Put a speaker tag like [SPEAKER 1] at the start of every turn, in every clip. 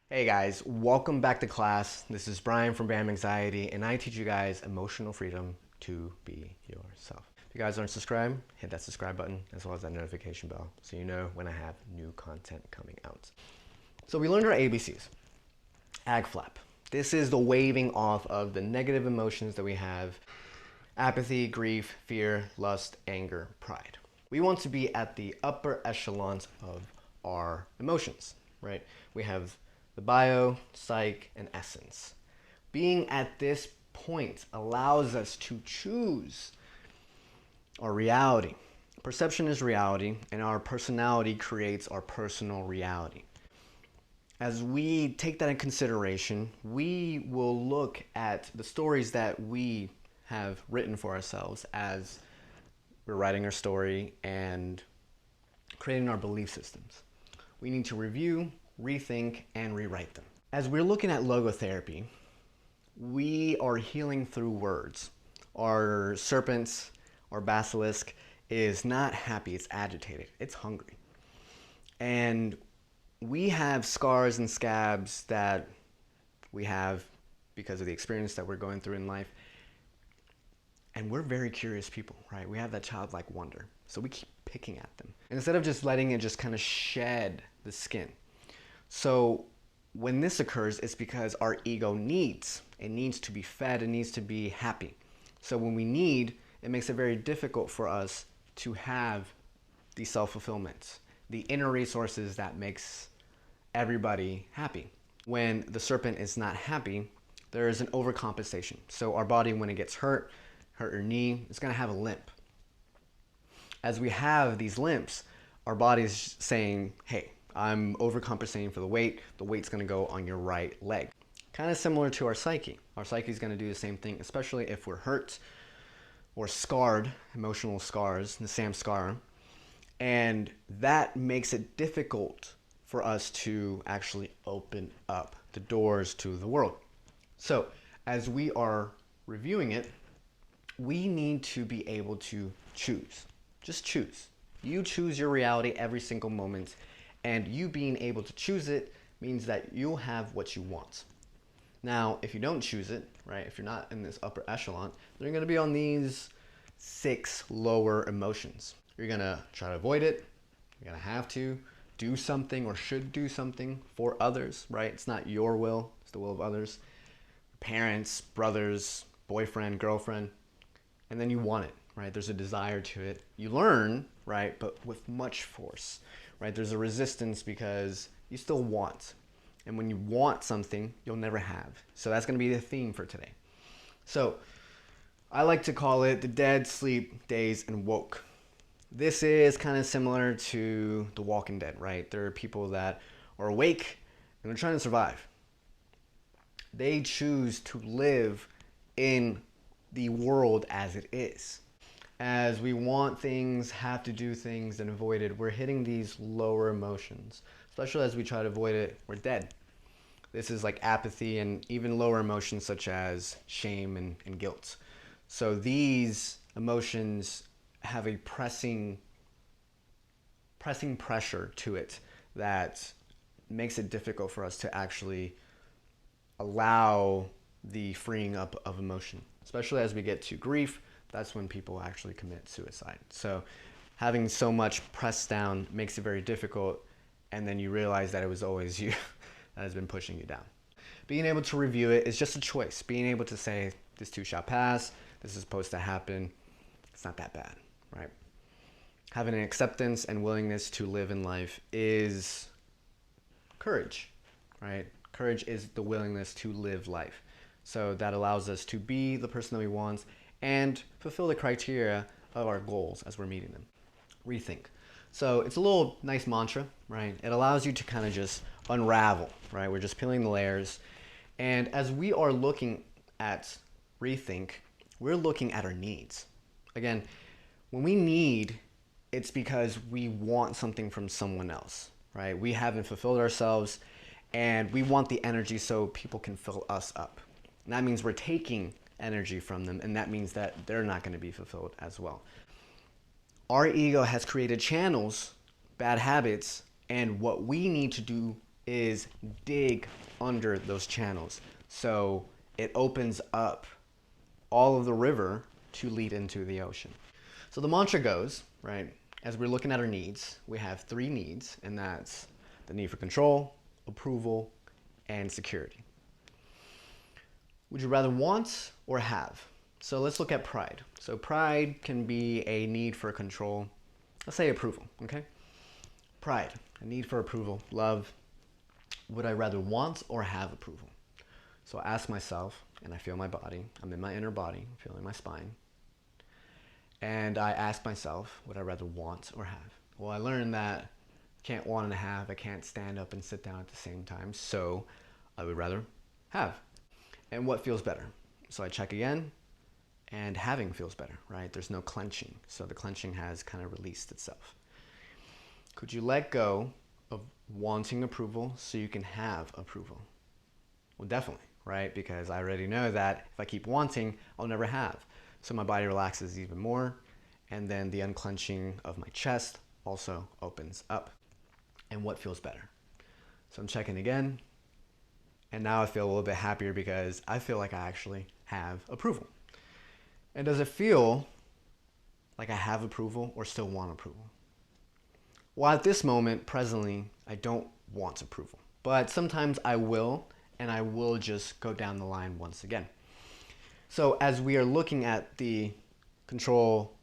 [SPEAKER 1] Hey guys, welcome back to class. This is Brian from BAM Anxiety, and I teach you guys emotional freedom to be yourself. If you guys aren't subscribed, hit that subscribe button as well as that notification bell so you know when I have new content coming out. So we learned our ABCs. Ag flap. This is the waving off of the negative emotions that we have: apathy, grief, fear, lust, anger, pride. We want to be at the upper echelons of our emotions, right? We have the bio, psych, and essence. Being at this point allows us to choose our reality. Perception is reality, and our personality creates our personal reality. As we take that in consideration, we will look at the stories that we have written for ourselves as we're writing our story and creating our belief systems. We need to review, rethink, and rewrite them. As we're looking at logotherapy, we are healing through words. Our serpent, our basilisk, is not happy, it's agitated, it's hungry. And we have scars and scabs that we have because of the experience that we're going through in life. And we're very curious people, right? We have that childlike wonder. So we keep picking at them instead of just letting it just kind of shed the skin. So when this occurs, it's because our ego needs. It needs to be fed, it needs to be happy. So when we need, it makes it very difficult for us to have the self-fulfillment, the inner resources that makes everybody happy. When the serpent is not happy, there is an overcompensation. So our body, when it gets hurt your knee, it's gonna have a limp. As we have these limps, our body's saying, hey, I'm overcompensating for the weight's gonna go on your right leg. Kind of similar to our psyche. Our psyche is gonna do the same thing, especially if we're hurt or scarred, emotional scars, the Sam scar. And that makes it difficult for us to actually open up the doors to the world. So as we are reviewing it, we need to be able to choose. Just choose. You choose your reality every single moment, and you being able to choose it means that you'll have what you want. Now, if you don't choose it, right, if you're not in this upper echelon, you're going to be on these 6 lower emotions. You're going to try to avoid it. You're going to have to do something or should do something for others, right? It's not your will, it's the will of others. Parents, brothers, boyfriend, girlfriend. And then you want it, right? There's a desire to it. You learn, right, but with much force, right? There's a resistance because you still want. And when you want something, you'll never have. So that's going to be the theme for today. So I like to call it the dead, sleep, dazed, and woke. This is kind of similar to The Walking Dead, right? There are people that are awake and they're trying to survive. They choose to live in the world as it is. As we want things, have to do things, and avoid it, we're hitting these lower emotions. Especially as we try to avoid it, we're dead. This is like apathy and even lower emotions such as shame and guilt. So these emotions have a pressing pressure to it that makes it difficult for us to actually allow the freeing up of emotion. Especially as we get to grief, that's when people actually commit suicide. So having so much pressed down makes it very difficult, and then you realize that it was always you that has been pushing you down. Being able to review it is just a choice. Being able to say, this too shall pass, this is supposed to happen, it's not that bad, right? Having an acceptance and willingness to live in life is courage, right? Courage is the willingness to live life. So that allows us to be the person that we want and fulfill the criteria of our goals as we're meeting them. Rethink. So it's a little nice mantra, right? It allows you to kind of just unravel, right? We're just peeling the layers. And as we are looking at rethink, we're looking at our needs. Again, when we need, it's because we want something from someone else, right? We haven't fulfilled ourselves and we want the energy so people can fill us up. And that means we're taking energy from them, and that means that they're not going to be fulfilled as well. Our ego has created channels, bad habits, and what we need to do is dig under those channels. So it opens up all of the river to lead into the ocean. So the mantra goes, right, as we're looking at our needs, we have 3 needs, and that's the need for control, approval, and security. Would you rather want or have? So let's look at pride. So pride can be a need for control. Let's say approval, okay? Pride, a need for approval, love. Would I rather want or have approval? So I ask myself, and I feel my body. I'm in my inner body, feeling my spine. And I ask myself, would I rather want or have? Well, I learned that I can't want and have. I can't stand up and sit down at the same time. So I would rather have. And what feels better? So I check again, and having feels better, right? There's no clenching. So the clenching has kind of released itself. Could you let go of wanting approval so you can have approval? Well, definitely, right? Because I already know that if I keep wanting, I'll never have. So my body relaxes even more, and then the unclenching of my chest also opens up. And what feels better? So I'm checking again, and now I feel a little bit happier because I feel like I actually have approval. And does it feel like I have approval or still want approval? Well, at this moment, presently, I don't want approval. But sometimes I will, and I will just go down the line once again. So as we are looking at the control,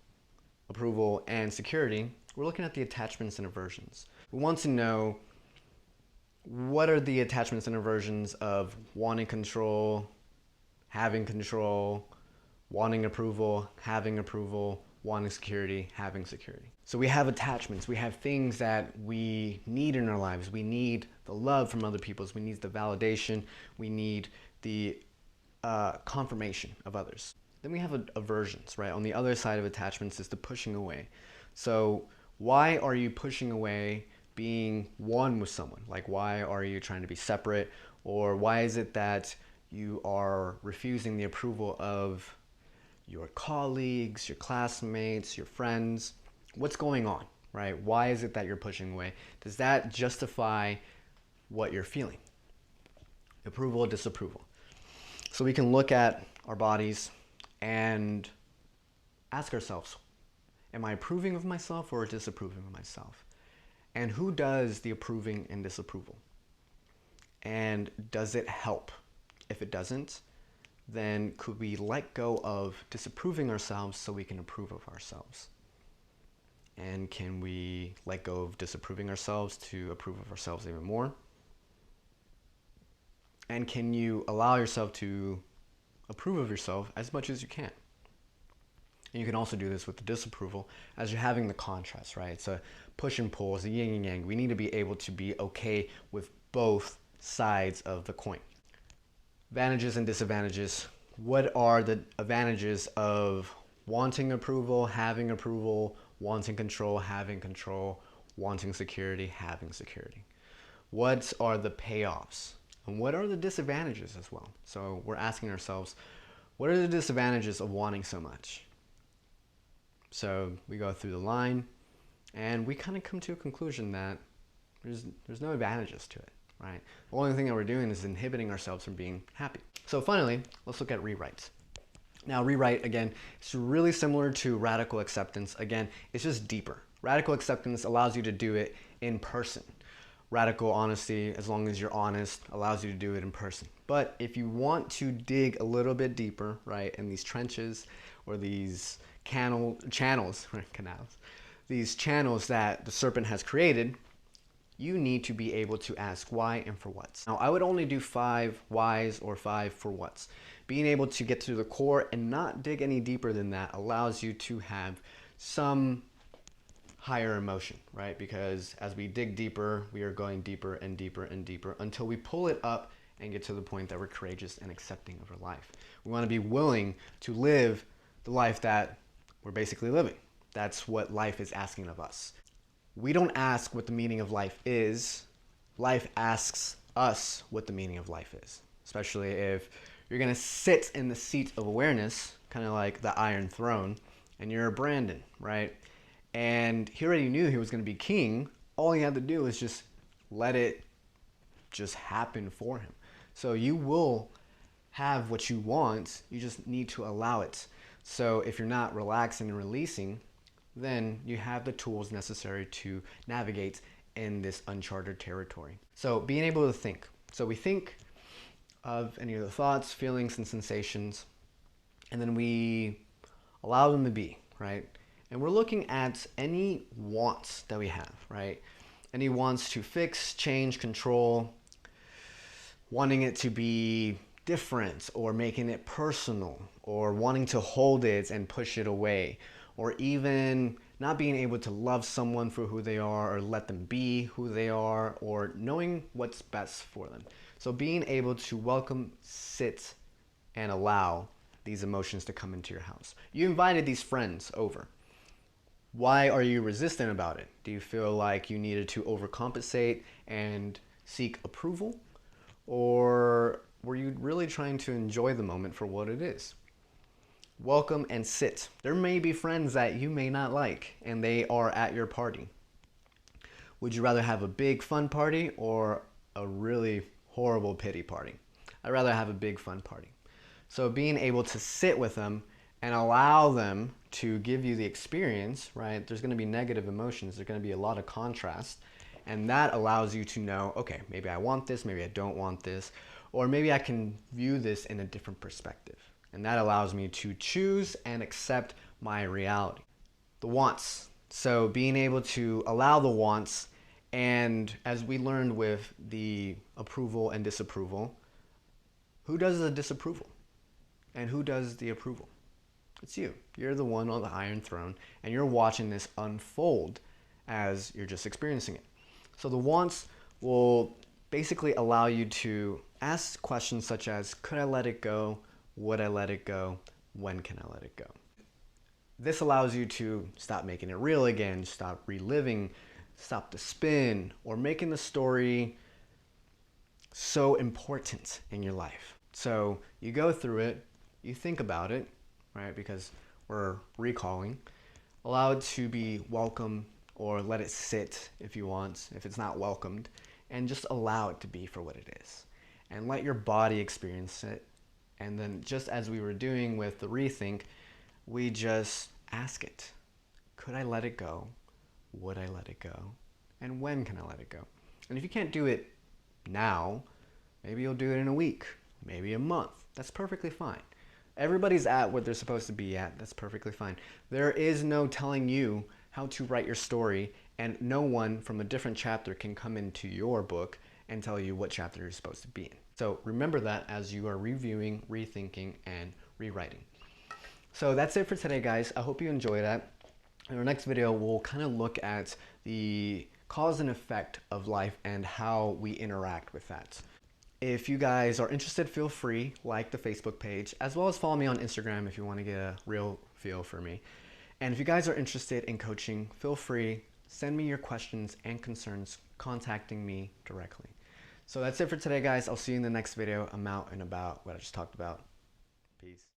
[SPEAKER 1] approval, and security, we're looking at the attachments and aversions. We want to know what are the attachments and aversions of wanting control, having control, wanting approval, having approval, wanting security, having security. So we have attachments. We have things that we need in our lives. We need the love from other people. We need the validation. We need the confirmation of others. Then we have aversions, right? On the other side of attachments is the pushing away. So why are you pushing away being one with someone? Like, why are you trying to be separate? Or why is it that you are refusing the approval of your colleagues, your classmates, your friends? What's going on, right? Why is it that you're pushing away? Does that justify what you're feeling? Approval or disapproval? So we can look at our bodies and ask ourselves, am I approving of myself or disapproving of myself? And who does the approving and disapproval? And does it help? If it doesn't, then could we let go of disapproving ourselves so we can approve of ourselves? And can we let go of disapproving ourselves to approve of ourselves even more? And can you allow yourself to approve of yourself as much as you can? And you can also do this with the disapproval as you're having the contrast, right? It's a push and pull, it's a yin and yang. We need to be able to be okay with both sides of the coin. Advantages and disadvantages. What are the advantages of wanting approval, wanting control, having control, wanting security, having security? What are the payoffs? And what are the disadvantages as well? So we're asking ourselves, what are the disadvantages of wanting so much? So we go through the line and we kind of come to a conclusion that there's no advantages to it, right? The only thing that we're doing is inhibiting ourselves from being happy. So finally, let's look at rewrites. Now rewrite, again, it's really similar to radical acceptance. Again, it's just deeper. Radical acceptance allows you to do it in person. Radical honesty, as long as you're honest, allows you to do it in person. But if you want to dig a little bit deeper, right, in these trenches or these canals, these channels that the serpent has created, you need to be able to ask why and for what. Now, I would only do 5 whys or 5 for whats. Being able to get to the core and not dig any deeper than that allows you to have some higher emotion, right? Because as we dig deeper, we are going deeper and deeper and deeper until we pull it up and get to the point that we're courageous and accepting of our life. We want to be willing to live the life that we're basically living. That's what life is asking of us. We don't ask what the meaning of life is. Life asks us what the meaning of life is. Especially if you're going to sit in the seat of awareness, kind of like the Iron Throne, and you're Brandon, right? And he already knew he was going to be king. All he had to do was just let it just happen for him. So you will have what you want, you just need to allow it. So if you're not relaxing and releasing, then you have the tools necessary to navigate in this uncharted territory. So being able to think. So we think of any of the thoughts, feelings, and sensations, and then we allow them to be, right? And we're looking at any wants that we have, right? Any wants to fix, change, control, wanting it to be different, or making it personal, or wanting to hold it and push it away, or even not being able to love someone for who they are or let them be who they are, or knowing what's best for them. So being able to welcome, sit, and allow these emotions to come into your house. You invited these friends over. Why are you resistant about it? Do you feel like you needed to overcompensate and seek approval? Or were you really trying to enjoy the moment for what it is? Welcome and sit. There may be friends that you may not like, and they are at your party. Would you rather have a big fun party or a really horrible pity party? I'd rather have a big fun party. So being able to sit with them and allow them to give you the experience, right? There's going to be negative emotions. There's going to be a lot of contrast. And that allows you to know, okay, maybe I want this, maybe I don't want this, or maybe I can view this in a different perspective. And that allows me to choose and accept my reality. The wants. So being able to allow the wants, and as we learned with the approval and disapproval, who does the disapproval? And who does the approval? It's you. You're the one on the Iron Throne, and you're watching this unfold as you're just experiencing it. So the wants will basically allow you to ask questions such as, could I let it go? Would I let it go? When can I let it go? This allows you to stop making it real again, stop reliving, stop the spin, or making the story so important in your life. So you go through it, you think about it, right? Because we're recalling. Allow it to be welcome, or let it sit if you want, if it's not welcomed, and just allow it to be for what it is. And let your body experience it. And then just as we were doing with the rethink, we just ask it. Could I let it go? Would I let it go? And when can I let it go? And if you can't do it now, maybe you'll do it in a week, maybe a month. That's perfectly fine. Everybody's at what they're supposed to be at. That's perfectly fine. There is no telling you how to write your story, and no one from a different chapter can come into your book and tell you what chapter you're supposed to be in. So remember that as you are reviewing, rethinking, and rewriting. So that's it for today, guys. I hope you enjoy that. In our next video, we'll kind of look at the cause and effect of life and how we interact with that. If you guys are interested, feel free, like the Facebook page, as well as follow me on Instagram if you want to get a real feel for me. And if you guys are interested in coaching, feel free, send me your questions and concerns, contacting me directly. So that's it for today, guys. I'll see you in the next video. I'm out and about what I just talked about. Peace.